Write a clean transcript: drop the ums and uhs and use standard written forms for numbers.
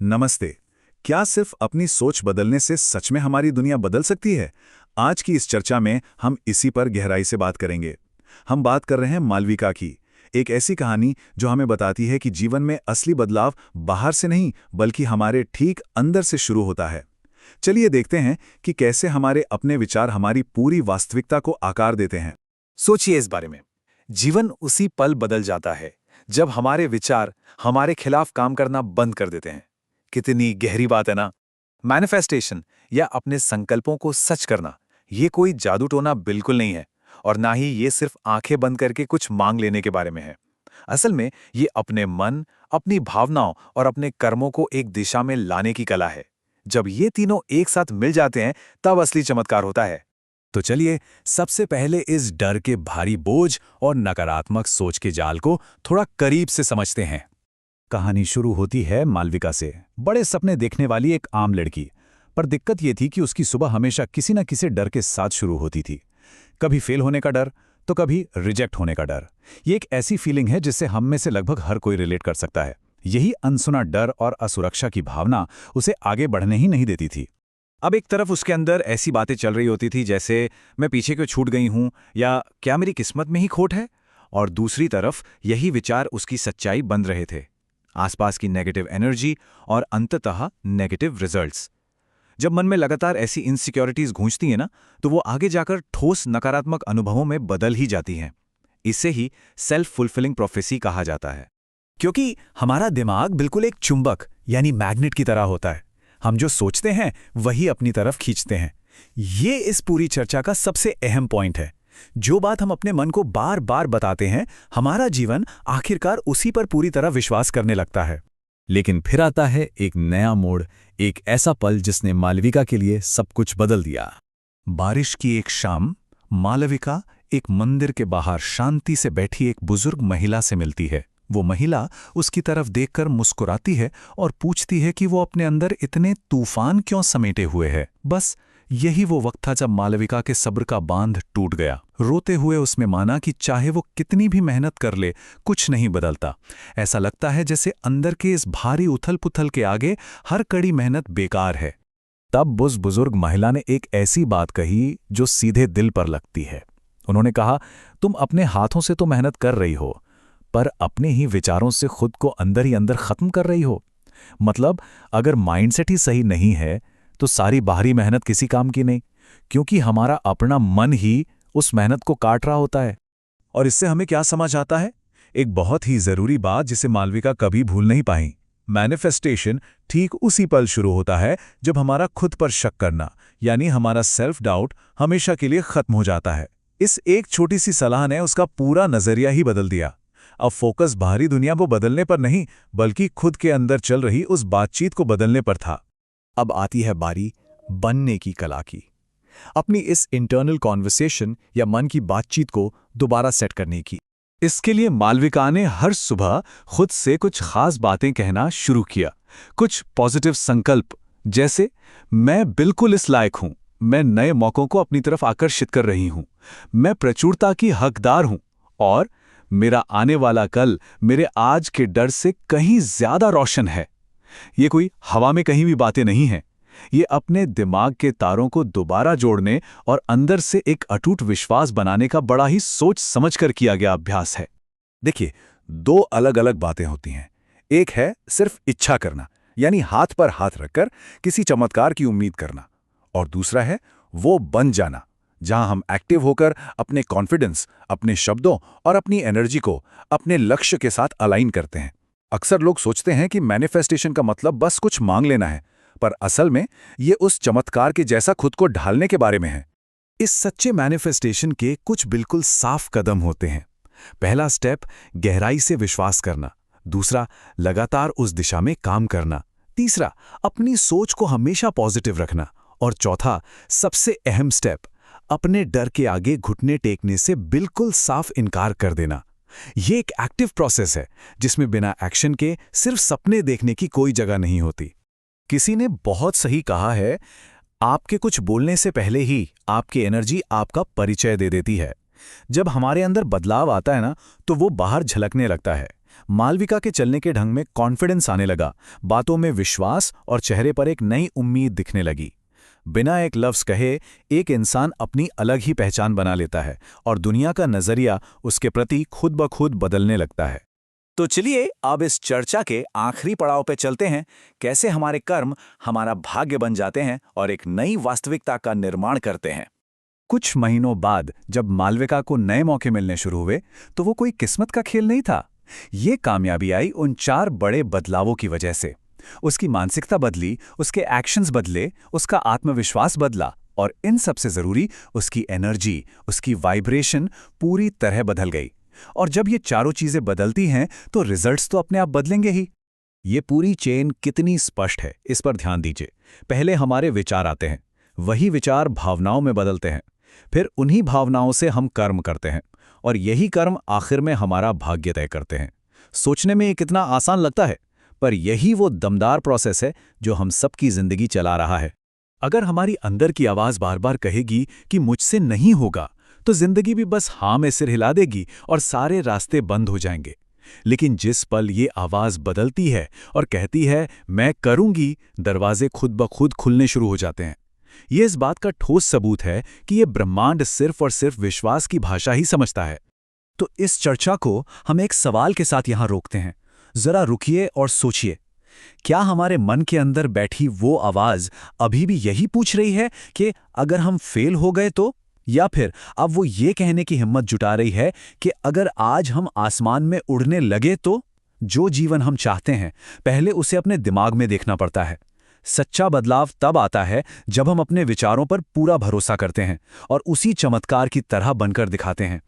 नमस्ते। क्या सिर्फ अपनी सोच बदलने से सच में हमारी दुनिया बदल सकती है? आज की इस चर्चा में हम इसी पर गहराई से बात करेंगे। हम बात कर रहे हैं मालविका की, एक ऐसी कहानी जो हमें बताती है कि जीवन में असली बदलाव बाहर से नहीं बल्कि हमारे ठीक अंदर से शुरू होता है। चलिए देखते हैं कि कैसे हमारे अपने विचार हमारी पूरी वास्तविकता को आकार देते हैं। सोचिए इस बारे में। जीवन उसी पल बदल जाता है जब हमारे विचार हमारे खिलाफ काम करना बंद कर देते हैं। कितनी गहरी बात है ना। मैनिफेस्टेशन या अपने संकल्पों को सच करना, ये कोई जादू टोना बिल्कुल नहीं है, और ना ही ये सिर्फ आंखें बंद करके कुछ मांग लेने के बारे में है। असल में ये अपने मन, अपनी भावनाओं और अपने कर्मों को एक दिशा में लाने की कला है। जब ये तीनों एक साथ मिल जाते हैं तब असली चमत्कार होता है। तो चलिए सबसे पहले इस डर के भारी बोझ और नकारात्मक सोच के जाल को थोड़ा करीब से समझते हैं। कहानी शुरू होती है मालविका से, बड़े सपने देखने वाली एक आम लड़की। पर दिक्कत ये थी कि उसकी सुबह हमेशा किसी न किसी डर के साथ शुरू होती थी। कभी फेल होने का डर, तो कभी रिजेक्ट होने का डर। ये एक ऐसी फीलिंग है जिससे हम में से लगभग हर कोई रिलेट कर सकता है। यही अनसुना डर और असुरक्षा की भावना उसे आगे बढ़ने ही नहीं देती थी। अब एक तरफ उसके अंदर ऐसी बातें चल रही होती थी जैसे मैं पीछे क्यों छूट गई हूं, या क्या मेरी किस्मत में ही खोट है। और दूसरी तरफ यही विचार उसकी सच्चाई बन रहे थे। आसपास की नेगेटिव एनर्जी और अंततः नेगेटिव रिजल्ट्स। जब मन में लगातार ऐसी इनसिक्योरिटीज गूंजती हैं ना, तो वो आगे जाकर ठोस नकारात्मक अनुभवों में बदल ही जाती हैं। इसे ही सेल्फ फुलफिलिंग प्रोफेसी कहा जाता है। क्योंकि हमारा दिमाग बिल्कुल एक चुंबक यानी मैग्नेट की तरह होता है। हम जो सोचते हैं वही अपनी तरफ खींचते हैं। ये इस पूरी चर्चा का सबसे अहम पॉइंट है। जो बात हम अपने मन को बार बार बताते हैं, हमारा जीवन आखिरकार उसी पर पूरी तरह विश्वास करने लगता है। लेकिन फिर आता है एक नया मोड़, एक ऐसा पल जिसने मालविका के लिए सब कुछ बदल दिया। बारिश की एक शाम, मालविका एक मंदिर के बाहर शांति से बैठी एक बुजुर्ग महिला से मिलती है। वो महिला उसकी तरफ देखकर मुस्कुराती है और पूछती है कि वो अपने अंदर इतने तूफान क्यों समेटे हुए है। बस यही वो वक्त था जब मालविका के सब्र का बांध टूट गया। रोते हुए उसमें माना कि चाहे वो कितनी भी मेहनत कर ले, कुछ नहीं बदलता। ऐसा लगता है जैसे अंदर के इस भारी उथल पुथल के आगे हर कड़ी मेहनत बेकार है। तब उस बुजुर्ग महिला ने एक ऐसी बात कही जो सीधे दिल पर लगती है। उन्होंने कहा, तुम अपने हाथों से तो मेहनत कर रही हो, पर अपने ही विचारों से खुद को अंदर ही अंदर खत्म कर रही हो। मतलब अगर माइंडसेट ही सही नहीं है तो सारी बाहरी मेहनत किसी काम की नहीं, क्योंकि हमारा अपना मन ही उस मेहनत को काट रहा होता है। और इससे हमें क्या समझ आता है? एक बहुत ही जरूरी बात जिसे मालविका कभी भूल नहीं पाई। मैनिफेस्टेशन ठीक उसी पल शुरू होता है जब हमारा खुद पर शक करना यानी हमारा सेल्फ डाउट हमेशा के लिए खत्म हो जाता है। इस एक छोटी सी सलाह ने उसका पूरा नजरिया ही बदल दिया। अब फोकस बाहरी दुनिया को बदलने पर नहीं बल्कि खुद के अंदर चल रही उस बातचीत को बदलने पर था। अब आती है बारी बनने की कला की। अपनी इस इंटरनल कॉन्वर्सेशन या मन की बातचीत को दोबारा सेट करने की। इसके लिए मालविका ने हर सुबह खुद से कुछ खास बातें कहना शुरू किया। कुछ पॉजिटिव संकल्प, जैसे मैं बिल्कुल इस लायक हूं, मैं नए मौकों को अपनी तरफ आकर्षित कर रही हूं, मैं प्रचुरता की हकदार हूं, और मेरा आने वाला कल मेरे आज के डर से कहीं ज्यादा रोशन है। ये कोई हवा में कहीं भी बातें नहीं हैं। ये अपने दिमाग के तारों को दोबारा जोड़ने और अंदर से एक अटूट विश्वास बनाने का बड़ा ही सोच समझकर किया गया अभ्यास है। देखिए, दो अलग अलग बातें होती हैं। एक है सिर्फ इच्छा करना यानी हाथ पर हाथ रखकर किसी चमत्कार की उम्मीद करना, और दूसरा है वो बन जाना, जहां हम एक्टिव होकर अपने कॉन्फिडेंस, अपने शब्दों और अपनी एनर्जी को अपने लक्ष्य के साथ अलाइन करते हैं। अक्सर लोग सोचते हैं कि मैनिफेस्टेशन का मतलब बस कुछ मांग लेना है, पर असल में ये उस चमत्कार के जैसा खुद को ढालने के बारे में है। इस सच्चे मैनिफेस्टेशन के कुछ बिल्कुल साफ कदम होते हैं। पहला स्टेप गहराई से विश्वास करना, दूसरा लगातार उस दिशा में काम करना, तीसरा अपनी सोच को हमेशा पॉजिटिव रखना, और चौथा सबसे अहम स्टेप अपने डर के आगे घुटने टेकने से बिल्कुल साफ इनकार कर देना। ये एक एक्टिव प्रोसेस है जिसमें बिना एक्शन के सिर्फ सपने देखने की कोई जगह नहीं होती। किसी ने बहुत सही कहा है, आपके कुछ बोलने से पहले ही आपकी एनर्जी आपका परिचय दे देती है। जब हमारे अंदर बदलाव आता है ना, तो वो बाहर झलकने लगता है। मालविका के चलने के ढंग में कॉन्फिडेंस आने लगा, बातों में विश्वास और चेहरे पर एक नई उम्मीद दिखने लगी। बिना एक लफ्ज़ कहे एक इंसान अपनी अलग ही पहचान बना लेता है और दुनिया का नज़रिया उसके प्रति खुद ब खुद बदलने लगता है। तो चलिए अब इस चर्चा के आखिरी पड़ाव पे चलते हैं, कैसे हमारे कर्म हमारा भाग्य बन जाते हैं और एक नई वास्तविकता का निर्माण करते हैं। कुछ महीनों बाद जब मालविका को नए मौके मिलने शुरू हुए तो वो कोई किस्मत का खेल नहीं था। ये कामयाबी आई उन 4 बड़े बदलावों की वजह से। उसकी मानसिकता बदली, उसके एक्शंस बदले, उसका आत्मविश्वास बदला और इन सबसे ज़रूरी उसकी एनर्जी, उसकी वाइब्रेशन पूरी तरह बदल गई। और जब ये चारों चीज़ें बदलती हैं तो रिजल्ट्स तो अपने आप बदलेंगे ही। ये पूरी चेन कितनी स्पष्ट है, इस पर ध्यान दीजिए। पहले हमारे विचार आते हैं, वही विचार भावनाओं में बदलते हैं, फिर उन्हीं भावनाओं से हम कर्म करते हैं और यही कर्म आखिर में हमारा भाग्य तय करते हैं। सोचने में ये कितना आसान लगता है, पर यही वो दमदार प्रोसेस है जो हम सबकी जिंदगी चला रहा है। अगर हमारी अंदर की आवाज़ बार बार कहेगी कि मुझसे नहीं होगा, तो जिंदगी भी बस हाँ में सिर हिला देगी और सारे रास्ते बंद हो जाएंगे। लेकिन जिस पल ये आवाज़ बदलती है और कहती है मैं करूंगी, दरवाजे खुद ब खुद खुलने शुरू हो जाते हैं। ये इस बात का ठोस सबूत है कि ये ब्रह्मांड सिर्फ और सिर्फ विश्वास की भाषा ही समझता है। तो इस चर्चा को हम एक सवाल के साथ यहाँ रोकते हैं। जरा रुकिए और सोचिए, क्या हमारे मन के अंदर बैठी वो आवाज़ अभी भी यही पूछ रही है कि अगर हम फेल हो गए तो? या फिर अब वो ये कहने की हिम्मत जुटा रही है कि अगर आज हम आसमान में उड़ने लगे तो? जो जीवन हम चाहते हैं, पहले उसे अपने दिमाग में देखना पड़ता है। सच्चा बदलाव तब आता है जब हम अपने विचारों पर पूरा भरोसा करते हैं और उसी चमत्कार की तरह बनकर दिखाते हैं।